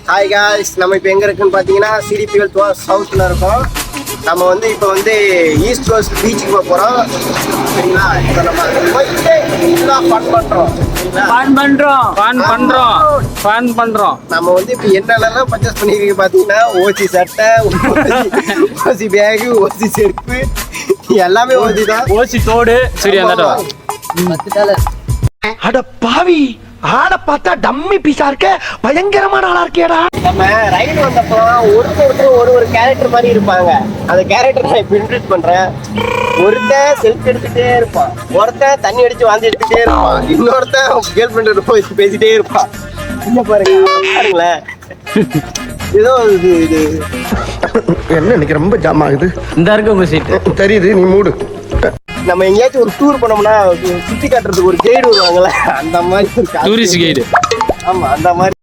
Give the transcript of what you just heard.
Hi guys, நம்ம இப்போ எங்கே இருக்குன்னு பார்த்தீங்கன்னா சிடிபிஎல் சவுத்தில் இருக்கோம். நம்ம வந்து இப்போ வந்து ஈஸ்ட் கோஸ்ட் பீச்சுக்கு போக போகிறோம். சரிங்களா? இப்போ நம்ம போயிட்டு ஃபன் பண்ணுறோம். நம்ம வந்து இப்போ என்னெல்லாம் பர்ச்சேஸ் பண்ணிருக்கீங்க பார்த்தீங்கன்னா, ஓசி சட்டை, ஓசி பேகு, ஓசி செருப்பு எல்லாமே ஓசி தான். ஓசி தோடு. சரி, அந்த அட பாவி, ஆளை பார்த்தா டம்மி பீஸா இருக்க, பயங்கரமான ஆளா இருக்கேடா. நம்ம ரைடு வந்தப்போ ஒருத்தர் ஒரு கேரக்டர் மாதிரி இருப்பாங்க. அந்த கேரக்டர் நான் இப்போ இன்ட்ரடியூஸ் பண்றேன். ஒருத்தன் செல்ஃப் எடுத்துட்டே இருப்பான், ஒருத்தன் தண்ணி அடிச்சு வாந்தி எடுத்துட்டே இருப்பான், இன்னொருத்தன் கேர்ள் ஃப்ரெண்ட் போய் பேசிட்டே இருப்பான். இங்க பாருங்களேன், ஏதோ இது என்ன இன்னைக்கு ரொம்ப ஜாம் ஆகுது. இந்த இருக்கு உங்க சீட்டு தெரியுது, நீ மூடு. நம்ம எங்கேயாச்சும் ஒரு டூர் பண்ணோம்னா சுத்தி காட்டுறதுக்கு ஒரு கைடு வருவாங்கல்ல, அந்த மாதிரி டூரிஸ்ட் கைடு. ஆமா, அந்த மாதிரி